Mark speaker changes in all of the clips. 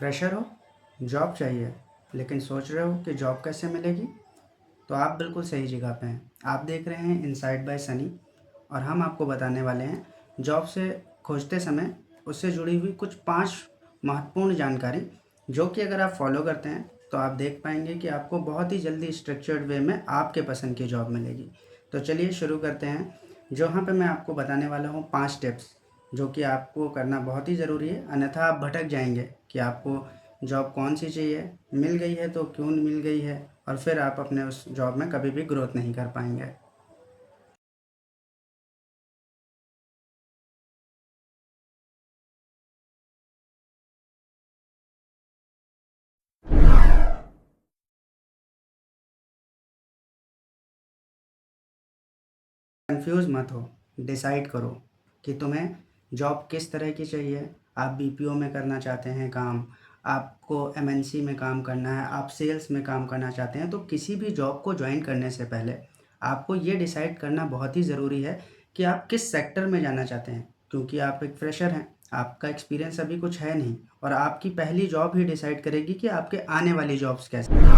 Speaker 1: Fresher हो, job चाहिए, लेकिन सोच रहे हो कि जॉब कैसे मिलेगी? तो आप बिल्कुल सही जगह पे हैं। आप देख रहे हैं इनसाइड बाय सनी और हम आपको बताने वाले हैं जॉब से खोजते समय उससे जुड़ी हुई कुछ 5 महत्वपूर्ण जानकारी, जो कि अगर आप फॉलो करते हैं तो आप देख पाएंगे कि आपको बहुत ही जल्दी स्ट्रक्चर्ड वे में आपके पसंद की जॉब मिलेगी। तो चलिए शुरू करते हैं। जहाँ पे मैं आपको बताने वाला हूँ 5 टिप्स, जो कि आपको करना बहुत ही ज़रूरी है, अन्यथा आप भटक जाएंगे कि आपको जॉब कौन सी चाहिए, मिल गई है तो क्यों मिल गई है, और फिर आप अपने उस जॉब में कभी भी ग्रोथ नहीं कर पाएंगे। कंफ्यूज मत हो, डिसाइड करो कि तुम्हें जॉब किस तरह की चाहिए। आप बीपीओ में करना चाहते हैं काम, आपको एमएनसी में काम करना है, आप सेल्स में काम करना चाहते हैं, तो किसी भी जॉब को ज्वाइन करने से पहले आपको ये डिसाइड करना बहुत ही ज़रूरी है कि आप किस सेक्टर में जाना चाहते हैं, क्योंकि आप एक फ्रेशर हैं, आपका एक्सपीरियंस अभी कुछ है नहीं, और आपकी पहली जॉब ही डिसाइड करेगी कि आपके आने वाली जॉब्स कैसे।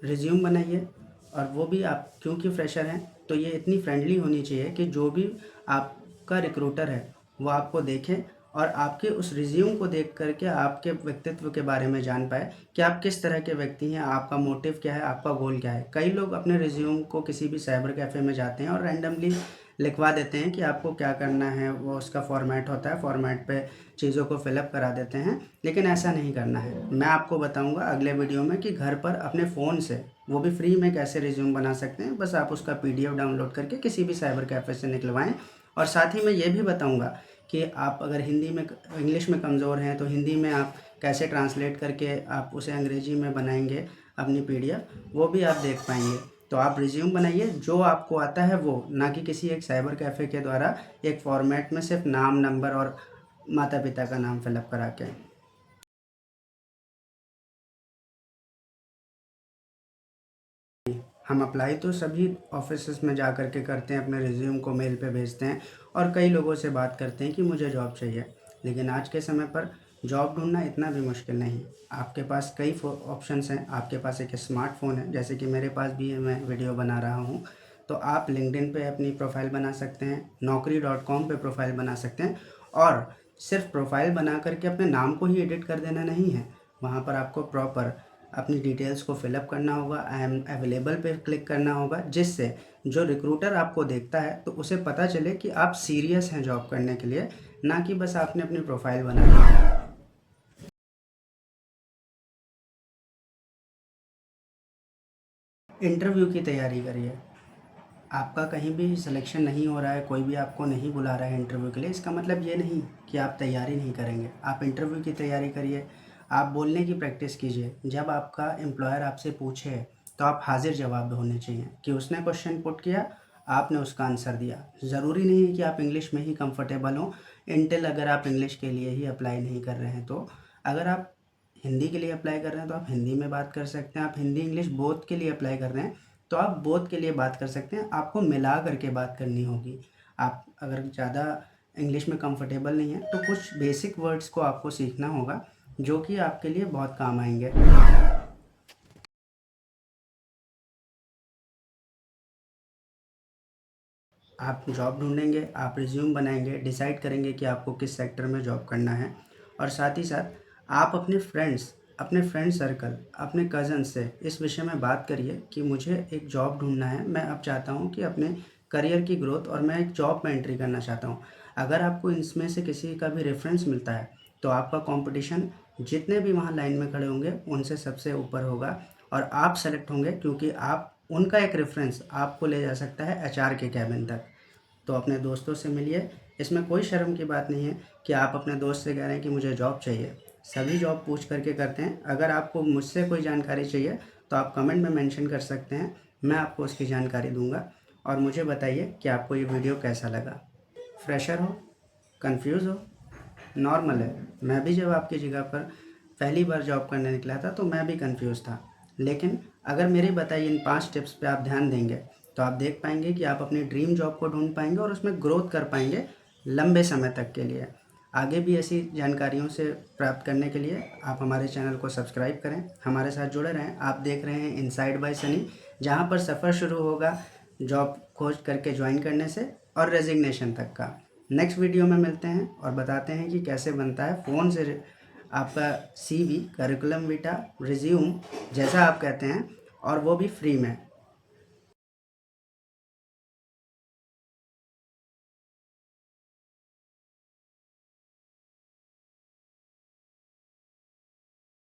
Speaker 1: रिज्यूम बनाइए, और वो भी आप क्योंकि फ्रेशर हैं तो ये इतनी फ्रेंडली होनी चाहिए कि जो भी आपका रिक्रूटर है वो आपको देखे और आपके उस रिज्यूम को देख करके आपके व्यक्तित्व के बारे में जान पाए कि आप किस तरह के व्यक्ति हैं, आपका मोटिव क्या है, आपका गोल क्या है। कई लोग अपने रिज्यूम को किसी भी साइबर कैफ़े में जाते हैं और रैंडमली लिखवा देते हैं कि आपको क्या करना है, वो उसका फॉर्मेट होता है, फॉर्मेट पे चीज़ों को फिलअप करा देते हैं, लेकिन ऐसा नहीं करना है। मैं आपको बताऊंगा अगले वीडियो में कि घर पर अपने फ़ोन से, वो भी फ्री में, कैसे रिज्यूम बना सकते हैं। बस आप उसका पीडीएफ डाउनलोड करके किसी भी साइबर कैफ़े से निकलवाएं। और साथ ही मैं ये भी बताऊंगा कि आप अगर हिंदी में, इंग्लिश में कमज़ोर हैं तो हिंदी में आप कैसे ट्रांसलेट करके आप उसे अंग्रेजी में बनाएंगे अपनी पीडीएफ, वो भी आप देख पाएंगे। तो आप रिज्यूम बनाइए जो आपको आता है वो, ना कि किसी एक साइबर कैफ़े के द्वारा एक फॉर्मेट में सिर्फ नाम, नंबर और माता पिता का नाम फिलअप करा के। हम अप्लाई तो सभी ऑफिसेस में जा कर के करते हैं, अपने रिज्यूम को मेल पे भेजते हैं और कई लोगों से बात करते हैं कि मुझे जॉब चाहिए। लेकिन आज के समय पर जॉब ढूंढना इतना भी मुश्किल नहीं। आपके पास कई ऑप्शंस हैं। आपके पास एक स्मार्टफ़ोन है, जैसे कि मेरे पास भी है, मैं वीडियो बना रहा हूँ। तो आप लिंक्डइन पे अपनी प्रोफाइल बना सकते हैं, naukri.com पे प्रोफाइल बना सकते हैं। और सिर्फ प्रोफाइल बना करके अपने नाम को ही एडिट कर देना नहीं है, वहाँ पर आपको प्रॉपर अपनी डिटेल्स को फिलअप करना होगा, आई एम अवेलेबल पे क्लिक करना होगा, जिससे जो रिक्रूटर आपको देखता है तो उसे पता चले कि आप सीरियस हैं जॉब करने के लिए, ना कि बस आपने अपनी प्रोफाइल बना ली। इंटरव्यू की तैयारी करिए। आपका कहीं भी सिलेक्शन नहीं हो रहा है, कोई भी आपको नहीं बुला रहा है इंटरव्यू के लिए, इसका मतलब ये नहीं कि आप तैयारी नहीं करेंगे। आप इंटरव्यू की तैयारी करिए, आप बोलने की प्रैक्टिस कीजिए। जब आपका एम्प्लॉयर आपसे पूछे तो आप हाजिर जवाब होने चाहिए कि उसने क्वेश्चन पुट किया, आपने उसका आंसर दिया। ज़रूरी नहीं है कि आप इंग्लिश में ही कंफर्टेबल हों। इंटिल अगर आप इंग्लिश के लिए ही अप्लाई नहीं कर रहे हैं तो, अगर आप हिंदी के लिए अप्लाई कर रहे हैं तो आप हिंदी में बात कर सकते हैं। आप हिंदी इंग्लिश बोथ के लिए अप्लाई कर रहे हैं तो आप बोथ के लिए बात कर सकते हैं। आपको मिला करके बात करनी होगी। आप अगर ज़्यादा इंग्लिश में कंफर्टेबल नहीं है तो कुछ बेसिक वर्ड्स को आपको सीखना होगा, जो कि आपके लिए बहुत काम आएंगे। आप जॉब ढूंढेंगे, आप रिज्यूम बनाएंगे, डिसाइड करेंगे कि आपको किस सेक्टर में जॉब करना है, और साथ ही साथ आप अपने फ्रेंड्स, अपने फ्रेंड सर्कल, अपने कज़न से इस विषय में बात करिए कि मुझे एक जॉब ढूंढना है, मैं अब चाहता हूँ कि अपने करियर की ग्रोथ, और मैं एक जॉब में एंट्री करना चाहता हूँ। अगर आपको इसमें से किसी का भी रेफरेंस मिलता है तो आपका कंपटीशन जितने भी वहाँ लाइन में खड़े होंगे उनसे सबसे ऊपर होगा, और आप सेलेक्ट होंगे, क्योंकि आप, उनका एक रेफरेंस आपको ले जा सकता है एचआर के कैबिन तक। तो अपने दोस्तों से मिलिए। इसमें कोई शर्म की बात नहीं है कि आप अपने दोस्त से कह रहे हैं कि मुझे जॉब चाहिए। सभी जॉब पूछ करके करते हैं। अगर आपको मुझसे कोई जानकारी चाहिए तो आप कमेंट में मेंशन कर सकते हैं, मैं आपको उसकी जानकारी दूंगा। और मुझे बताइए कि आपको ये वीडियो कैसा लगा। फ्रेशर हो, कंफ्यूज हो, नॉर्मल है। मैं भी जब आपकी जगह पर पहली बार जॉब करने निकला था तो मैं भी कंफ्यूज था, लेकिन अगर मेरी बताई इन 5 टिप्स पे आप ध्यान देंगे तो आप देख पाएंगे कि आप अपनी ड्रीम जॉब को ढूंढ पाएंगे और उसमें ग्रोथ कर पाएंगे लंबे समय तक के लिए। आगे भी ऐसी जानकारियों से प्राप्त करने के लिए आप हमारे चैनल को सब्सक्राइब करें, हमारे साथ जुड़े रहें। आप देख रहे हैं इनसाइड बाय सनी, जहां पर सफ़र शुरू होगा जॉब खोज करके ज्वाइन करने से और रेजिग्नेशन तक का। नेक्स्ट वीडियो में मिलते हैं और बताते हैं कि कैसे बनता है फ़ोन से आपका CV, करिकुलम विटा, रिज्यूम जैसा आप कहते हैं, और वो भी फ्री में।